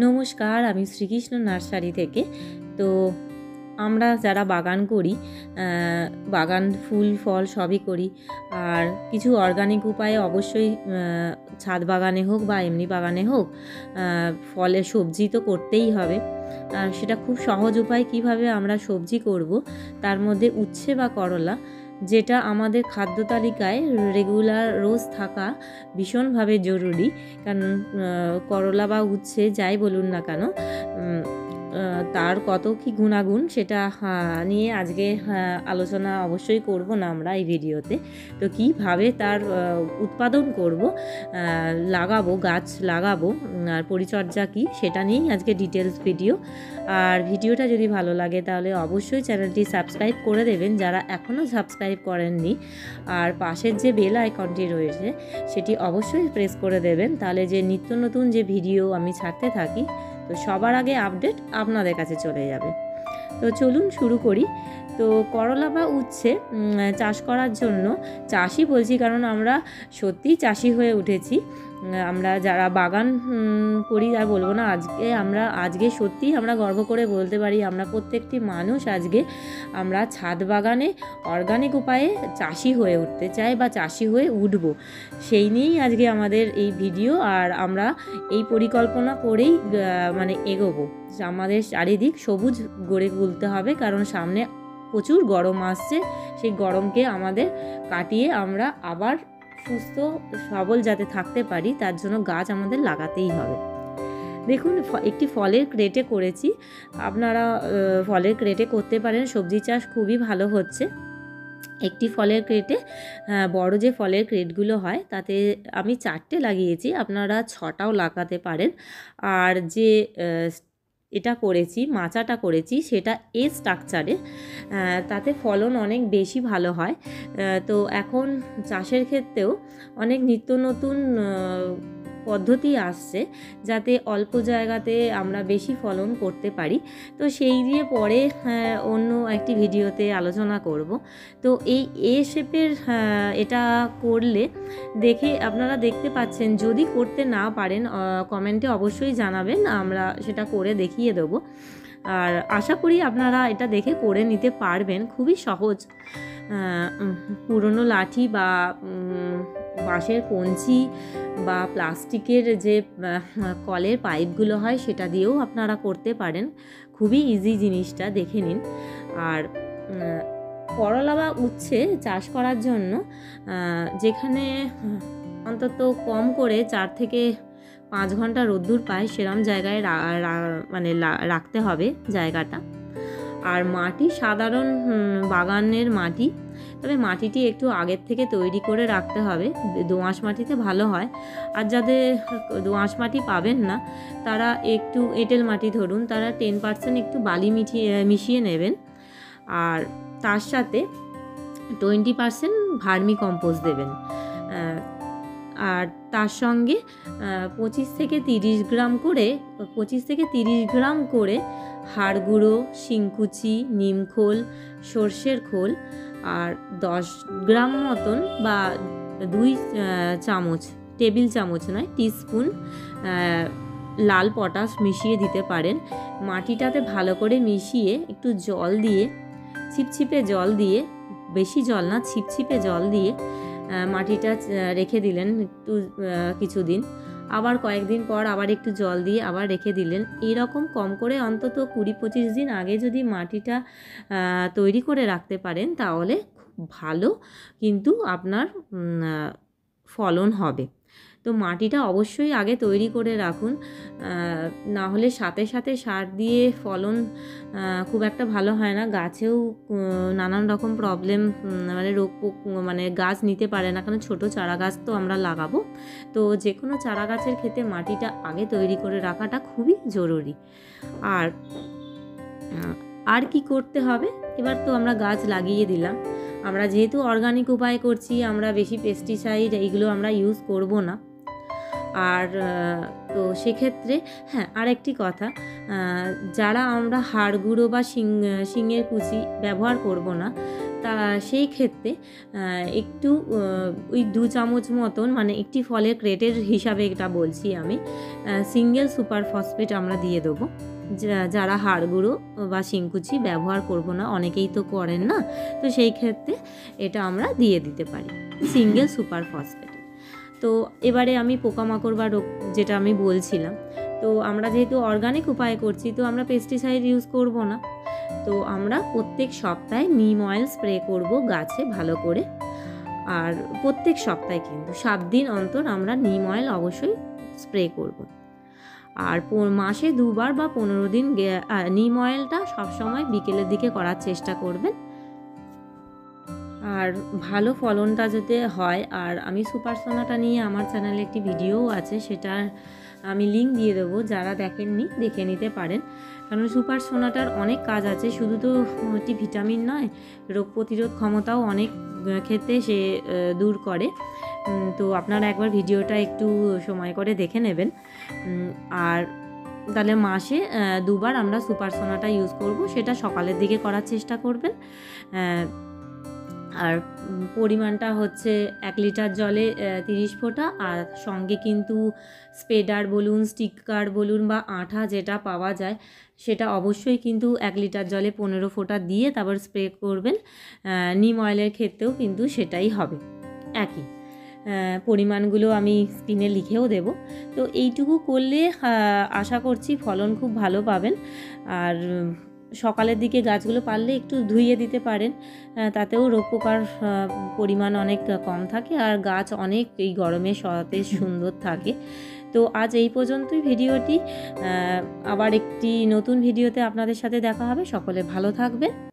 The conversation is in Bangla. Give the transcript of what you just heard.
নমস্কার, আমি শ্রীকৃষ্ণ নার্সারি থেকে। তো আমরা যারা বাগান করি, বাগান ফুল ফল সবই করি, আর কিছু অর্গানিক উপায়ে অবশ্যই ছাদ বাগানে হোক বা এমনি বাগানে হোক ফলের সবজি তো করতেই হবে। আর সেটা খুব সহজ উপায় কিভাবে আমরা সবজি করব, তার মধ্যে উচ্ছে বা করলা, যেটা আমাদের খাদ্য তালিকায় রেগুলার রোজ থাকা ভীষণভাবে জরুরি। কারণ করলা বা উচ্ছে যাই বলুন না কেন, তার কত কি গুণাগুণ সেটা নিয়ে আজকে আলোচনা অবশ্যই করব না আমরা এই ভিডিওতে। তো কীভাবে তার উৎপাদন করব, লাগাবো, গাছ লাগাবো, আর পরিচর্যা কী সেটা নিয়েই আজকে ডিটেলস ভিডিও। আর ভিডিওটা যদি ভালো লাগে তাহলে অবশ্যই চ্যানেলটি সাবস্ক্রাইব করে দেবেন যারা এখনও সাবস্ক্রাইব করেননি, আর পাশের যে বেল আইকনটি রয়েছে সেটি অবশ্যই প্রেস করে দেবেন, তাহলে যে নিত্য নতুন যে ভিডিও আমি ছাড়তে থাকি তো সবার আগে আপডেট আপনাদের কাছে চলে যাবে। তো চলুন শুরু করি। তো করলা বা উচ্ছে চাষ করার জন্য, চাষি বলছি কারণ আমরা সত্যিই চাষি হয়ে উঠেছি, আমরা যারা বাগান করি আর বলবো না, আজকে সত্যিই আমরা গর্ব করে বলতে পারি আমরা প্রত্যেকটি মানুষ আজকে আমরা ছাদ বাগানে অর্গানিক উপায়ে চাষি হয়ে উঠতে চাই বা চাষি হয়ে উঠব, সেই নিয়েই আজকে আমাদের এই ভিডিও। আর আমরা এই পরিকল্পনা করেই এগোবো, আমাদের চারিদিক সবুজ গড়ে তুলতে হবে, কারণ সামনে প্রচুর গরম আসছে। সেই গরমকে আমাদের কাটিয়ে আমরা আবার সুস্থ সবল যাতে থাকতে পারি তার জন্য গাছ আমাদের লাগাতেই হবে। দেখুন, একটি ফলের ক্রেটে করেছি, আপনারা ফলের ক্রেটে করতে পারেন, সবজি চাষ খুবই ভালো হচ্ছে। একটি ফলের ক্রেটে, বড় যে ফলের ক্রেটগুলো হয় তাতে আমি 4টে লাগিয়েছি, আপনারা 6টাও লাগাতে পারেন। আর যে এটা করেছি, মাচাটা করেছি, সেটা এ স্ট্রাকচারে, তাতে ফলন অনেক বেশি ভালো হয়। তো এখন চাষের ক্ষেত্রেও অনেক নিত্য নতুন পদ্ধতি আসছে যাতে অল্প জায়গাতে আমরা বেশি ফলন করতে পারি। তো সেই দিয়ে পরে অন্য একটি ভিডিওতে আলোচনা করব। তো এই এ শেপের এটা করলে আপনারা দেখতে পাচ্ছেন, যদি করতে না পারেন কমেন্টে অবশ্যই জানাবেন, আমরা সেটা করে দেখিয়ে দেবো। আর আশা করি আপনারা এটা দেখে করে নিতে পারবেন, খুবই সহজ। পুরনো লাঠি বা বাঁশের কঞ্চি বা প্লাস্টিকের যে কলের পাইপগুলো হয় সেটা দিয়েও আপনারা করতে পারেন, খুবই ইজি জিনিসটা, দেখে নিন। আর করলা বা উচ্ছে চাষ করার জন্য যেখানে অন্তত কম করে 4 থেকে 5 ঘন্টা রোদ্দুর পায় সেরকম জায়গায় রাখতে হবে জায়গাটা। আর মাটি সাধারণ বাগানের মাটি, তবে মাটিটি একটু আগের থেকে তৈরি করে রাখতে হবে, দোআঁশ মাটিতে ভালো হয়। আর যাদের দোআঁশ মাটি পাবেন না তারা একটু এঁটেল মাটি, ধরুন তারা 10% একটু বালি মিশিয়ে নেবেন, আর তার সাথে 20% ভার্মি কম্পোস্ট দেবেন। আর তার সঙ্গে 25 থেকে 30 গ্রাম করে হাড় গুঁড়ো, শিংকুচি, নিমখোল, সর্ষের খোল, আর 10 গ্রাম মতন বা 2 চামচ, টেবিল চামচ নয়, টিস্পুন লাল পটাশ মিশিয়ে দিতে পারেন। মাটিটাতে ভালো করে মিশিয়ে একটু জল দিয়ে, ছিপছিপে জল দিয়ে, বেশি জল না, ছিপছিপে জল দিয়ে মাটিটা রেখে দিলেন একটু কিছুদিন, আবার কয়েকদিন পর আবার একটু জল দিয়ে আবার রেখে দিলেন। এইরকম কম করে অন্তত 20-25 দিন আগে যদি মাটিটা তৈরি করে রাখতে পারেন তাহলে খুব ভালো কিন্তু আপনার ফলন হবে। তো মাটিটা অবশ্যই আগে তৈরি করে রাখুন, না হলে সাথে সাথে সার দিয়ে ফলন খুব একটা ভালো হয় না, গাছেও নানান রকম প্রবলেম, রোগ গাছ নিতে পারে না, কারণ ছোটো চারা গাছ তো আমরা লাগাবো। তো যে কোনো চারা গাছের ক্ষেত্রে মাটিটা আগে তৈরি করে রাখাটা খুবই জরুরি। আর কি করতে হবে, এবার তো আমরা গাছ লাগিয়ে দিলাম, আমরা যেহেতু অর্গানিক উপায় করছি, আমরা বেশি পেস্টিসাইড এইগুলো আমরা ইউজ করব না। আর তো সেক্ষেত্রে আরেকটি কথা, যারা আমরা হাড় গুঁড়ো বা শিঙের কুচি ব্যবহার করব না, তা সেই ক্ষেত্রে একটু ওই 2 চামচ মতন, মানে একটি ফলের ক্রেটের হিসাবে এটা বলছি আমি, সিঙ্গেল সুপার ফসফেট আমরা দিয়ে দেবো। যারা হাড় গুঁড়ো বা শিংকুচি ব্যবহার করব না, অনেকেই তো করেন না, তো সেই ক্ষেত্রে এটা আমরা দিয়ে দিতে পারি সিঙ্গেল সুপার ফসফেট। তো এবারে আমি পোকামাকড় বা রোগ যেটা আমি বলছিলাম, তো আমরা যেহেতু অর্গানিক উপায়ে করছি, তো আমরা পেস্টিসাইড ইউজ করব না। তো আমরা প্রত্যেক সপ্তাহে নিম অয়েল স্প্রে করব গাছে ভালো করে। আর প্রত্যেক সপ্তাহে কিন্তু 7 দিন অন্তর আমরা নিম অয়েল অবশ্যই স্প্রে করব। আর মাসে 2 বার বা 15 দিন নিম অয়েলটা সবসময় বিকেলের দিকে করার চেষ্টা করবেন। আর ভালো ফলনটা যাতে হয়, আর আমি সুপার সোনাটা নিয়ে আমার চ্যানেলে একটি ভিডিওও আছে, সেটার আমি লিঙ্ক দিয়ে দেবো, যারা দেখেননি দেখে নিতে পারেন। কারণ সুপার সোনাটার অনেক কাজ আছে, শুধু তো একটি ভিটামিন নয়, রোগ প্রতিরোধ ক্ষমতাও অনেক ক্ষেত্রে সে দূর করে। তো আপনারা একবার ভিডিওটা একটু সময় করে দেখে নেবেন। আর তাহলে মাসে 2 বার আমরা সুপার সোনাটা ইউজ করব, সেটা সকালের দিকে করার চেষ্টা করবেন। আর পরিমাণটা হচ্ছে 1 লিটার জলে 30 ফোঁটা, আর সঙ্গে কিন্তু স্প্রেডার বলুন, স্টিকার বলুন বা আঠা যেটা পাওয়া যায়, সেটা অবশ্যই কিন্তু 1 লিটার জলে 15 ফোঁটা দিয়ে তারপর স্প্রে করবেন। নিম অয়েলের ক্ষেত্রেও কিন্তু সেটাই হবে, একই পরিমাণগুলো আমি স্ক্রিনে লিখেও দেব। তো এইটুকু করলে আশা করছি ফলন খুব ভালো পাবেন। আর সকালের দিকে গাছগুলো পারলে একটু ধুইয়ে দিতে পারেন, তাতেও রোগ পোকার পরিমাণ অনেক কম থাকে, আর গাছ অনেক এই গরমে সতেজ সুন্দর থাকে। তো আজ এই পর্যন্তই ভিডিওটি। আবার একটি নতুন ভিডিওতে আপনাদের সাথে দেখা হবে। সকলে ভালো থাকবেন।